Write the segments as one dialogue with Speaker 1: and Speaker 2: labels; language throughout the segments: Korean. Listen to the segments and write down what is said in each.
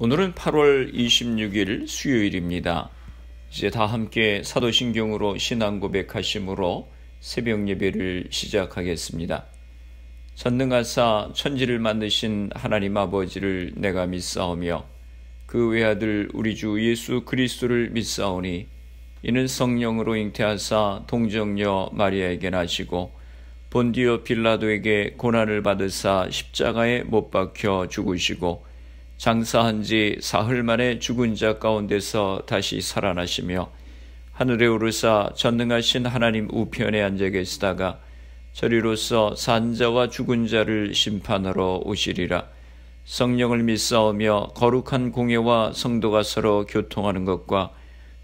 Speaker 1: 오늘은 8월 26일 수요일입니다. 이제 다 함께 사도신경으로 신앙 고백하심으로 새벽 예배를 시작하겠습니다. 전능하사 천지를 만드신 하나님 아버지를 내가 믿사오며 그 외아들 우리 주 예수 그리스도를 믿사오니 이는 성령으로 잉태하사 동정녀 마리아에게 나시고 본디오 빌라도에게 고난을 받으사 십자가에 못 박혀 죽으시고 장사한 지 사흘 만에 죽은 자 가운데서 다시 살아나시며 하늘에 오르사 전능하신 하나님 우편에 앉아 계시다가 저리로서 산자와 죽은 자를 심판하러 오시리라. 성령을 믿사오며 거룩한 공예와 성도가 서로 교통하는 것과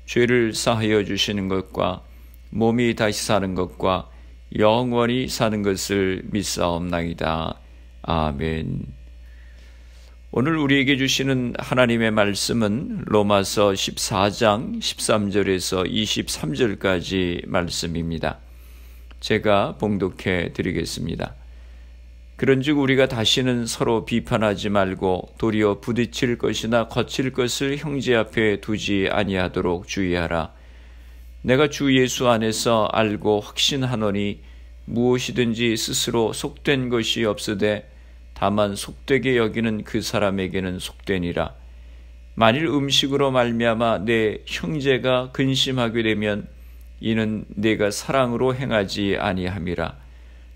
Speaker 1: 죄를 사하여 주시는 것과 몸이 다시 사는 것과 영원히 사는 것을 믿사옵나이다. 아멘. 오늘 우리에게 주시는 하나님의 말씀은 로마서 14장 13절에서 23절까지 말씀입니다. 제가 봉독해 드리겠습니다. 그런즉 우리가 다시는 서로 비판하지 말고 도리어 부딪힐 것이나 거칠 것을 형제 앞에 두지 아니하도록 주의하라. 내가 주 예수 안에서 알고 확신하노니 무엇이든지 스스로 속된 것이 없으되 다만 속되게 여기는 그 사람에게는 속되니라. 만일 음식으로 말미암아 내 형제가 근심하게 되면 이는 내가 사랑으로 행하지 아니함이라.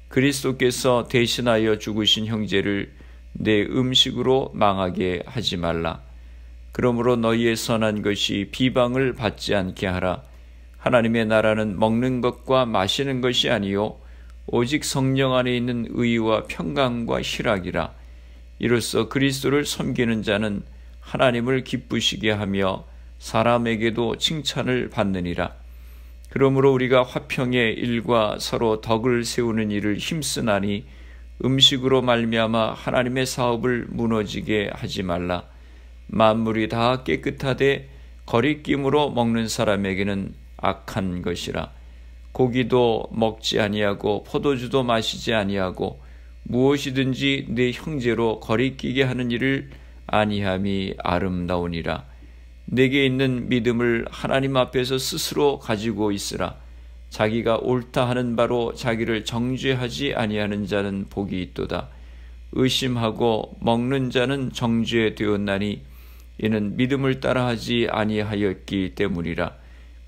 Speaker 1: 그리스도께서 대신하여 죽으신 형제를 내 음식으로 망하게 하지 말라. 그러므로 너희의 선한 것이 비방을 받지 않게 하라. 하나님의 나라는 먹는 것과 마시는 것이 아니요 오직 성령 안에 있는 의와 평강과 희락이라. 이로써 그리스도를 섬기는 자는 하나님을 기쁘시게 하며 사람에게도 칭찬을 받느니라. 그러므로 우리가 화평의 일과 서로 덕을 세우는 일을 힘쓰나니 음식으로 말미암아 하나님의 사업을 무너지게 하지 말라. 만물이 다 깨끗하되 거리낌으로 먹는 사람에게는 악한 것이라. 고기도 먹지 아니하고 포도주도 마시지 아니하고 무엇이든지 내 형제로 거리끼게 하는 일을 아니함이 아름다우니라. 내게 있는 믿음을 하나님 앞에서 스스로 가지고 있으라. 자기가 옳다 하는 바로 자기를 정죄하지 아니하는 자는 복이 있도다. 의심하고 먹는 자는 정죄되었나니 이는 믿음을 따라하지 아니하였기 때문이라.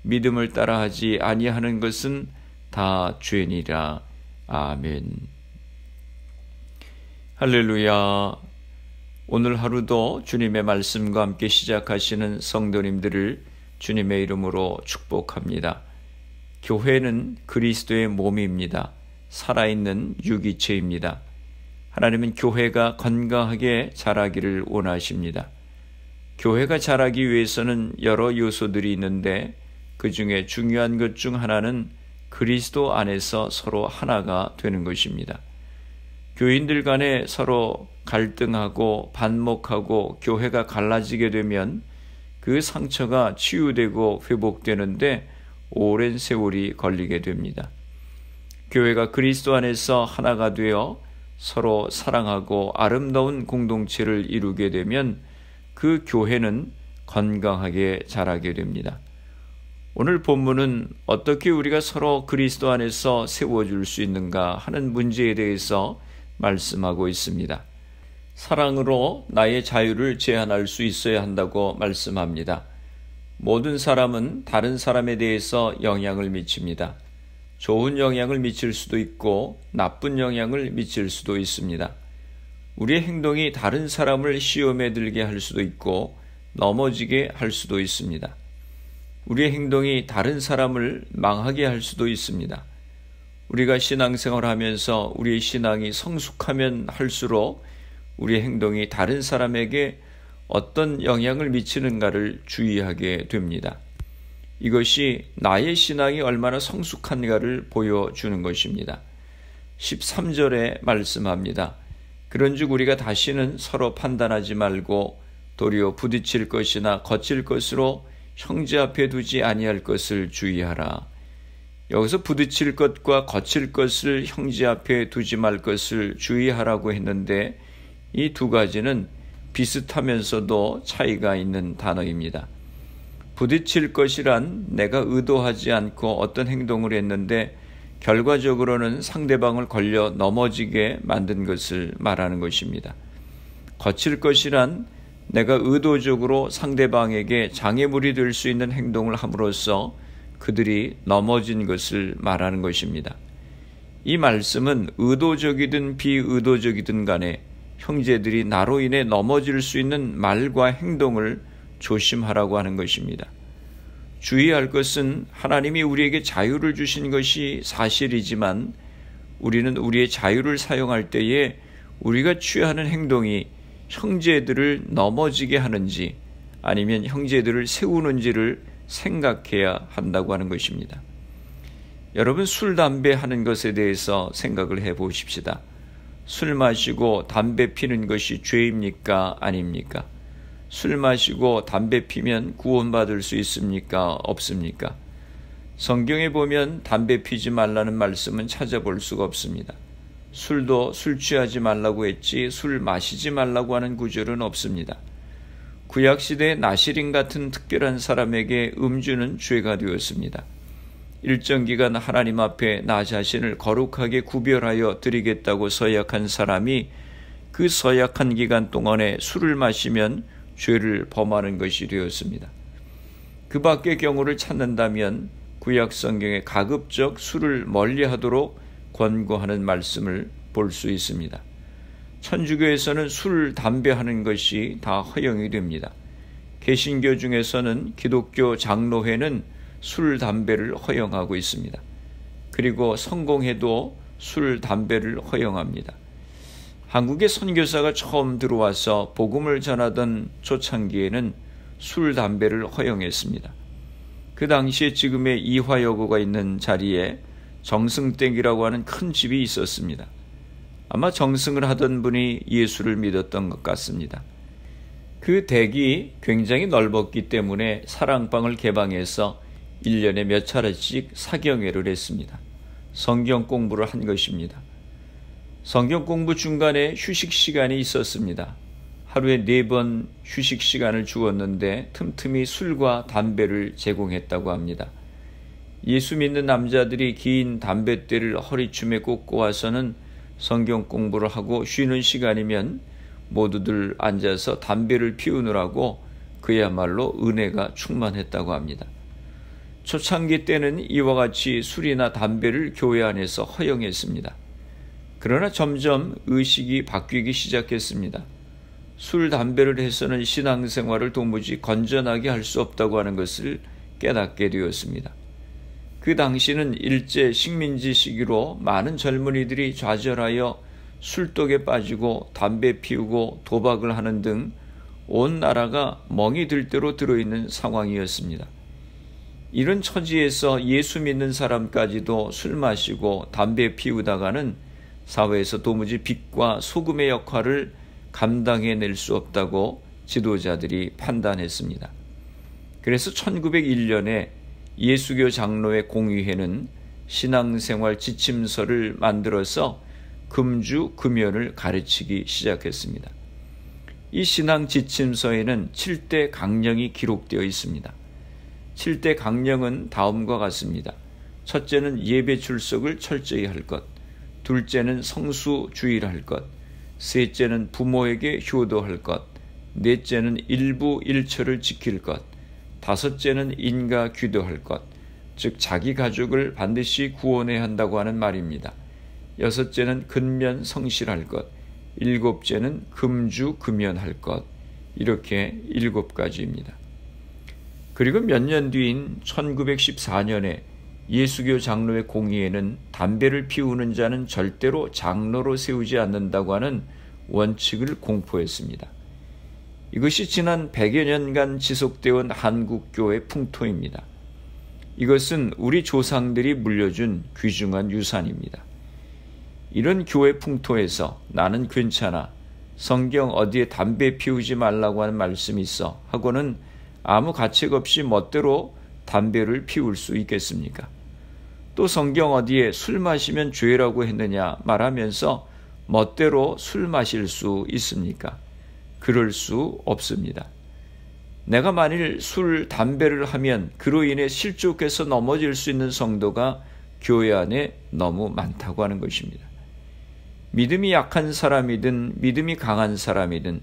Speaker 1: 믿음을 따라하지 아니하는 것은 다 죄니라. 아멘. 할렐루야. 오늘 하루도 주님의 말씀과 함께 시작하시는 성도님들을 주님의 이름으로 축복합니다. 교회는 그리스도의 몸입니다. 살아있는 유기체입니다. 하나님은 교회가 건강하게 자라기를 원하십니다. 교회가 자라기 위해서는 여러 요소들이 있는데 그 중에 중요한 것 중 하나는 그리스도 안에서 서로 하나가 되는 것입니다. 교인들 간에 서로 갈등하고 반목하고 교회가 갈라지게 되면 그 상처가 치유되고 회복되는데 오랜 세월이 걸리게 됩니다. 교회가 그리스도 안에서 하나가 되어 서로 사랑하고 아름다운 공동체를 이루게 되면 그 교회는 건강하게 자라게 됩니다. 오늘 본문은 어떻게 우리가 서로 그리스도 안에서 세워줄 수 있는가 하는 문제에 대해서 말씀하고 있습니다. 사랑으로 나의 자유를 제한할 수 있어야 한다고 말씀합니다. 모든 사람은 다른 사람에 대해서 영향을 미칩니다. 좋은 영향을 미칠 수도 있고 나쁜 영향을 미칠 수도 있습니다. 우리의 행동이 다른 사람을 시험에 들게 할 수도 있고 넘어지게 할 수도 있습니다. 우리의 행동이 다른 사람을 망하게 할 수도 있습니다. 우리가 신앙생활을 하면서 우리의 신앙이 성숙하면 할수록 우리의 행동이 다른 사람에게 어떤 영향을 미치는가를 주의하게 됩니다. 이것이 나의 신앙이 얼마나 성숙한가를 보여주는 것입니다. 13절에 말씀합니다. 그런즉 우리가 다시는 서로 판단하지 말고 도리어 부딪힐 것이나 거칠 것으로 형제 앞에 두지 아니할 것을 주의하라. 여기서 부딪힐 것과 거칠 것을 형제 앞에 두지 말 것을 주의하라고 했는데 이 두 가지는 비슷하면서도 차이가 있는 단어입니다. 부딪힐 것이란 내가 의도하지 않고 어떤 행동을 했는데 결과적으로는 상대방을 걸려 넘어지게 만든 것을 말하는 것입니다. 거칠 것이란 내가 의도적으로 상대방에게 장애물이 될 수 있는 행동을 함으로써 그들이 넘어진 것을 말하는 것입니다. 이 말씀은 의도적이든 비의도적이든 간에 형제들이 나로 인해 넘어질 수 있는 말과 행동을 조심하라고 하는 것입니다. 주의할 것은 하나님이 우리에게 자유를 주신 것이 사실이지만 우리는 우리의 자유를 사용할 때에 우리가 취하는 행동이 형제들을 넘어지게 하는지 아니면 형제들을 세우는지를 생각해야 한다고 하는 것입니다. 여러분, 술, 담배 하는 것에 대해서 생각을 해보십시다. 술 마시고 담배 피는 것이 죄입니까? 아닙니까? 술 마시고 담배 피면 구원받을 수 있습니까? 없습니까? 성경에 보면 담배 피지 말라는 말씀은 찾아볼 수가 없습니다. 술도 술 취하지 말라고 했지 술 마시지 말라고 하는 구절은 없습니다. 구약시대의 나시린 같은 특별한 사람에게 음주는 죄가 되었습니다. 일정 기간 하나님 앞에 나 자신을 거룩하게 구별하여 드리겠다고 서약한 사람이 그 서약한 기간 동안에 술을 마시면 죄를 범하는 것이 되었습니다. 그 밖의 경우를 찾는다면 구약 성경에 가급적 술을 멀리하도록 권고하는 말씀을 볼 수 있습니다. 천주교에서는 술, 담배 하는 것이 다 허용이 됩니다. 개신교 중에서는 기독교 장로회는 술, 담배를 허용하고 있습니다. 그리고 성공회도 술, 담배를 허용합니다. 한국에 선교사가 처음 들어와서 복음을 전하던 초창기에는 술, 담배를 허용했습니다. 그 당시에 지금의 이화여고가 있는 자리에 정승댁이라고 하는 큰 집이 있었습니다. 아마 정승을 하던 분이 예수를 믿었던 것 같습니다. 그 댁이 굉장히 넓었기 때문에 사랑방을 개방해서 1년에 몇 차례씩 사경회를 했습니다. 성경 공부를 한 것입니다. 성경 공부 중간에 휴식 시간이 있었습니다. 하루에 4번 휴식 시간을 주었는데 틈틈이 술과 담배를 제공했다고 합니다. 예수 믿는 남자들이 긴 담뱃대를 허리춤에 꽂고 와서는 성경 공부를 하고 쉬는 시간이면 모두들 앉아서 담배를 피우느라고 그야말로 은혜가 충만했다고 합니다. 초창기 때는 이와 같이 술이나 담배를 교회 안에서 허용했습니다. 그러나 점점 의식이 바뀌기 시작했습니다. 술, 담배를 해서는 신앙생활을 도무지 건전하게 할 수 없다고 하는 것을 깨닫게 되었습니다. 그 당시는 일제 식민지 시기로 많은 젊은이들이 좌절하여 술독에 빠지고 담배 피우고 도박을 하는 등 온 나라가 멍이 들 대로 들어있는 상황이었습니다. 이런 처지에서 예수 믿는 사람까지도 술 마시고 담배 피우다가는 사회에서 도무지 빛과 소금의 역할을 감당해낼 수 없다고 지도자들이 판단했습니다. 그래서 1901년에 예수교 장로회 공의회는 신앙생활 지침서를 만들어서 금주, 금연을 가르치기 시작했습니다. 이 신앙 지침서에는 7대 강령이 기록되어 있습니다. 7대 강령은 다음과 같습니다. 첫째는 예배 출석을 철저히 할 것, 둘째는 성수주의를 할 것, 셋째는 부모에게 효도할 것, 넷째는 일부 일처를 지킬 것, 다섯째는 인가 규도할 것, 즉 자기 가족을 반드시 구원해야 한다고 하는 말입니다. 여섯째는 근면 성실할 것, 일곱째는 금주 금연할 것, 이렇게 7가지입니다. 그리고 몇 년 뒤인 1914년에 예수교 장로회 공의회는 담배를 피우는 자는 절대로 장로로 세우지 않는다고 하는 원칙을 공포했습니다. 이것이 지난 100여 년간 지속되어 온 한국교회 풍토입니다. 이것은 우리 조상들이 물려준 귀중한 유산입니다. 이런 교회 풍토에서 나는 괜찮아, 성경 어디에 담배 피우지 말라고 하는 말씀이 있어 하고는 아무 가책 없이 멋대로 담배를 피울 수 있겠습니까? 또 성경 어디에 술 마시면 죄라고 했느냐 말하면서 멋대로 술 마실 수 있습니까? 그럴 수 없습니다. 내가 만일 술, 담배를 하면 그로 인해 실족해서 넘어질 수 있는 성도가 교회 안에 너무 많다고 하는 것입니다. 믿음이 약한 사람이든 믿음이 강한 사람이든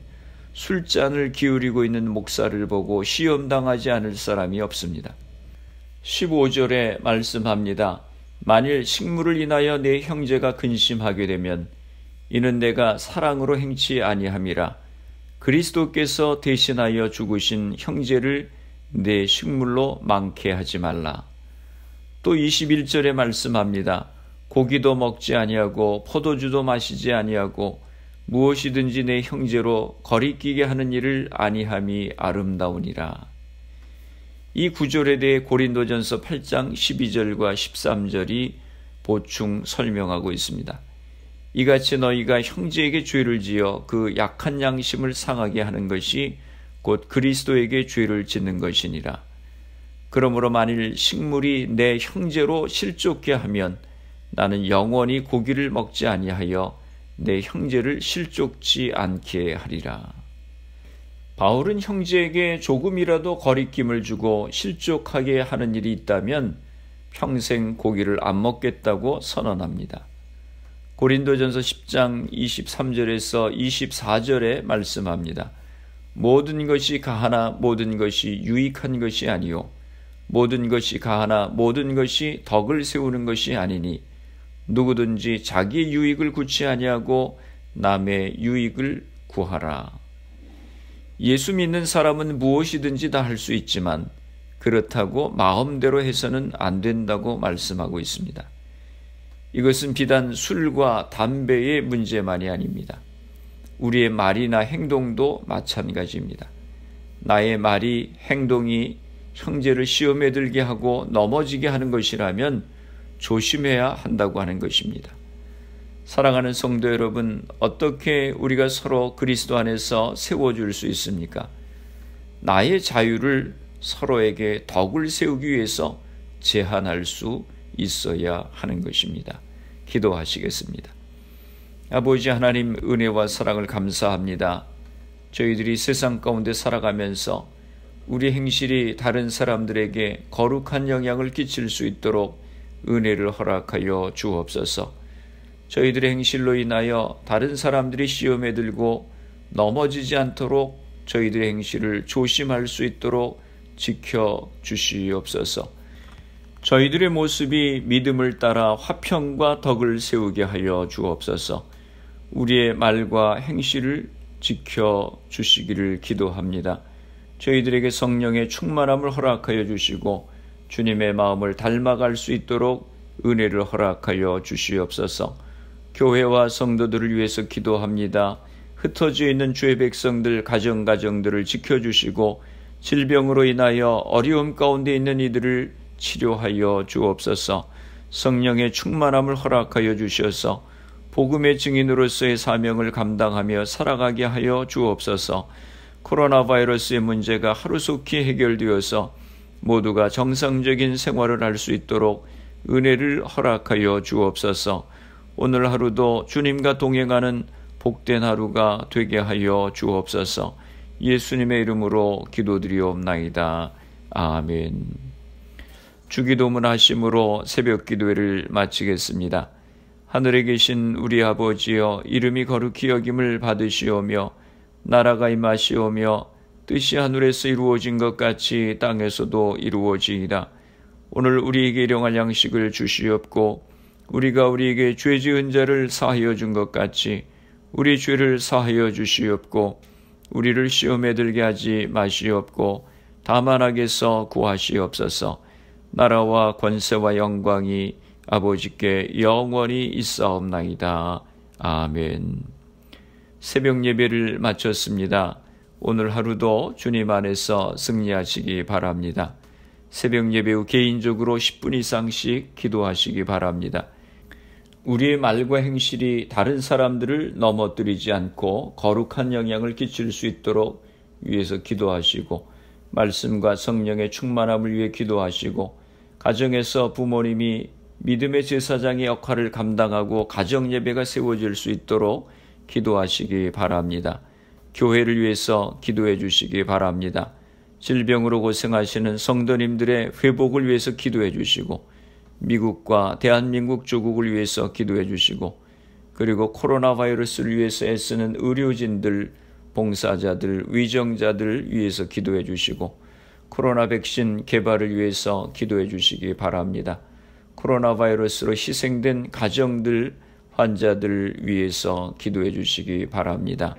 Speaker 1: 술잔을 기울이고 있는 목사를 보고 시험당하지 않을 사람이 없습니다. 15절에 말씀합니다. 만일 식물을 인하여 내 형제가 근심하게 되면 이는 내가 사랑으로 행치 아니함이라. 그리스도께서 대신하여 죽으신 형제를 내 식물로 많게 하지 말라. 또 21절에 말씀합니다. 고기도 먹지 아니하고 포도주도 마시지 아니하고 무엇이든지 내 형제로 거리끼게 하는 일을 아니함이 아름다우니라. 이 구절에 대해 고린도전서 8장 12절과 13절이 보충 설명하고 있습니다. 이같이 너희가 형제에게 죄를 지어 그 약한 양심을 상하게 하는 것이 곧 그리스도에게 죄를 짓는 것이니라. 그러므로 만일 식물이 내 형제로 실족케 하면 나는 영원히 고기를 먹지 아니하여 내 형제를 실족지 않게 하리라. 바울은 형제에게 조금이라도 거리낌을 주고 실족하게 하는 일이 있다면 평생 고기를 안 먹겠다고 선언합니다. 고린도전서 10장 23절에서 24절에 말씀합니다. 모든 것이 가하나 모든 것이 유익한 것이 아니요 모든 것이 가하나 모든 것이 덕을 세우는 것이 아니니 누구든지 자기의 유익을 구치 아니하고 남의 유익을 구하라. 예수 믿는 사람은 무엇이든지 다 할 수 있지만 그렇다고 마음대로 해서는 안 된다고 말씀하고 있습니다. 이것은 비단 술과 담배의 문제만이 아닙니다. 우리의 말이나 행동도 마찬가지입니다. 나의 말이, 행동이 형제를 시험에 들게 하고 넘어지게 하는 것이라면 조심해야 한다고 하는 것입니다. 사랑하는 성도 여러분, 어떻게 우리가 서로 그리스도 안에서 세워줄 수 있습니까? 나의 자유를 서로에게 덕을 세우기 위해서 제한할 수 있어야 하는 것입니다. 기도하시겠습니다. 아버지 하나님, 은혜와 사랑을 감사합니다. 저희들이 세상 가운데 살아가면서 우리 행실이 다른 사람들에게 거룩한 영향을 끼칠 수 있도록 은혜를 허락하여 주옵소서. 저희들의 행실로 인하여 다른 사람들이 시험에 들고 넘어지지 않도록 저희들의 행실을 조심할 수 있도록 지켜주시옵소서. 저희들의 모습이 믿음을 따라 화평과 덕을 세우게 하여 주옵소서. 우리의 말과 행실을 지켜주시기를 기도합니다. 저희들에게 성령의 충만함을 허락하여 주시고 주님의 마음을 닮아갈 수 있도록 은혜를 허락하여 주시옵소서. 교회와 성도들을 위해서 기도합니다. 흩어져 있는 주의 백성들, 가정들을 지켜주시고 질병으로 인하여 어려움 가운데 있는 이들을 치료하여 주옵소서. 성령의 충만함을 허락하여 주셔서 복음의 증인으로서의 사명을 감당하며 살아가게 하여 주옵소서. 코로나 바이러스의 문제가 하루속히 해결되어서 모두가 정상적인 생활을 할 수 있도록 은혜를 허락하여 주옵소서. 오늘 하루도 주님과 동행하는 복된 하루가 되게 하여 주옵소서. 예수님의 이름으로 기도드리옵나이다. 아멘. 주기도문 하심으로 새벽 기도회를 마치겠습니다. 하늘에 계신 우리 아버지여, 이름이 거룩히 여김을 받으시오며 나라가 임하시오며 뜻이 하늘에서 이루어진 것 같이 땅에서도 이루어지이다. 오늘 우리에게 일용할 양식을 주시옵고 우리가 우리에게 죄 지은 자를 사하여 준 것 같이 우리 죄를 사하여 주시옵고 우리를 시험에 들게 하지 마시옵고 다만 악에서 구하시옵소서. 나라와 권세와 영광이 아버지께 영원히 있사옵나이다. 아멘. 새벽 예배를 마쳤습니다. 오늘 하루도 주님 안에서 승리하시기 바랍니다. 새벽 예배 후 개인적으로 10분 이상씩 기도하시기 바랍니다. 우리의 말과 행실이 다른 사람들을 넘어뜨리지 않고 거룩한 영향을 끼칠 수 있도록 위해서 기도하시고 말씀과 성령의 충만함을 위해 기도하시고 가정에서 부모님이 믿음의 제사장의 역할을 감당하고 가정 예배가 세워질 수 있도록 기도하시기 바랍니다. 교회를 위해서 기도해 주시기 바랍니다. 질병으로 고생하시는 성도님들의 회복을 위해서 기도해 주시고, 미국과 대한민국 조국을 위해서 기도해 주시고, 그리고 코로나 바이러스를 위해서 애쓰는 의료진들, 봉사자들, 위정자들 위해서 기도해 주시고, 코로나 백신 개발을 위해서 기도해 주시기 바랍니다. 코로나 바이러스로 희생된 가정들, 환자들 위해서 기도해 주시기 바랍니다.